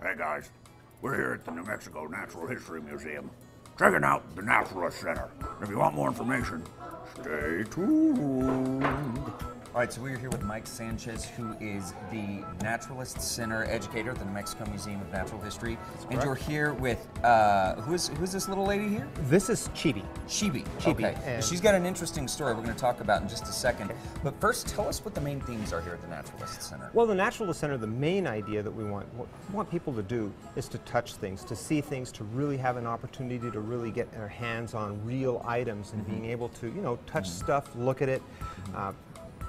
Hey guys, we're here at the New Mexico Natural History Museum, checking out the Naturalist Center. If you want more information, stay tuned. All right, so we're here with Mike Sanchez, who is the Naturalist Center educator at the New Mexico Museum of Natural History. And you're here with, who's this little lady here? This is Chibi. Chibi. Chibi. Okay. She's got an interesting story we're going to talk about in just a second. Okay. But first, tell us what the main themes are here at the Naturalist Center. Well, the Naturalist Center, the main idea that we want people to do is to touch things, to see things, to really have an opportunity to really get their hands on real items and being able to, you know, touch stuff, look at it,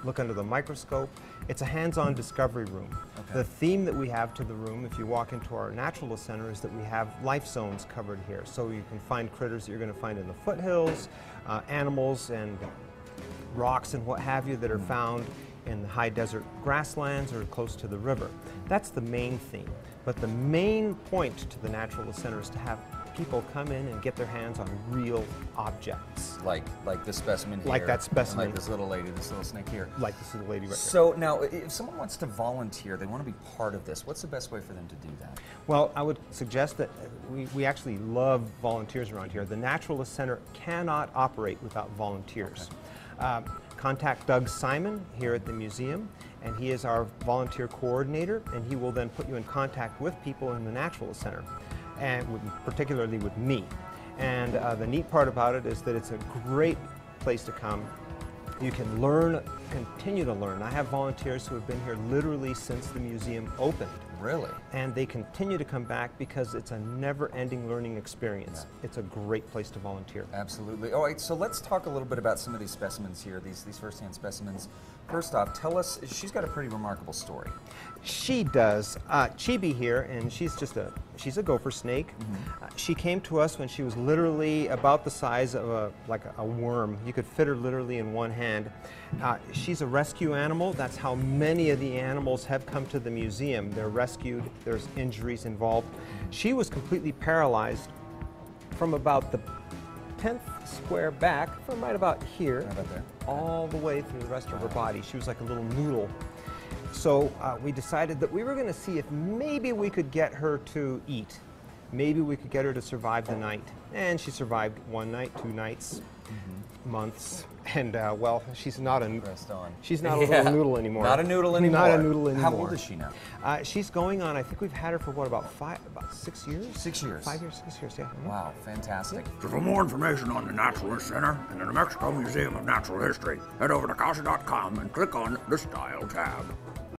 look under the microscope. It's a hands-on discovery room. Okay. The theme that we have to the room, if you walk into our Naturalist Center, is that we have life zones covered here. So you can find critters that you're going to find in the foothills, animals and rocks and what have you that are found in the high desert grasslands or close to the river. That's the main theme. But the main point to the Naturalist Center is to have people come in and get their hands on real objects. Like this specimen here. Like that specimen. And like this little lady, this little snake here. Like this little lady right there. So now, if someone wants to volunteer, they want to be part of this, what's the best way for them to do that? Well, I would suggest that we actually love volunteers around here. The Naturalist Center cannot operate without volunteers. Okay. Contact Doug Simon here at the museum, and he is our volunteer coordinator, and he will then put you in contact with people in the Naturalist Center, and particularly with me. And the neat part about it is that it's a great place to come. You can learn, continue to learn. I have volunteers who have been here literally since the museum opened. Really? And they continue to come back because it's a never-ending learning experience. Yeah. It's a great place to volunteer. Absolutely. All right, so let's talk a little bit about some of these specimens here, these first-hand specimens. First off, tell us, she's got a pretty remarkable story. She does. Chibi here, and she's a gopher snake. She came to us when she was literally about the size of like a worm. You could fit her literally in one hand. She's a rescue animal. That's how many of the animals have come to the museum. They're rescued. There's injuries involved. She was completely paralyzed from about the 10th square back, from right about here, all the way through the rest of her body. She was like a little noodle. So we decided that we were going to see if maybe we could get her to eat. Maybe we could get her to survive the night. And she survived one night, 2 nights, months. And well, she's not a little noodle anymore. Not a noodle anymore. Not a noodle anymore. How old is she now? She's going on, I think we've had her for what, about 6 years? 6 years. 5 years, 6 years, yeah. Wow, fantastic. So for more information on the Naturalist Center and the New Mexico Museum of Natural History, head over to Casa.com and click on the Style tab.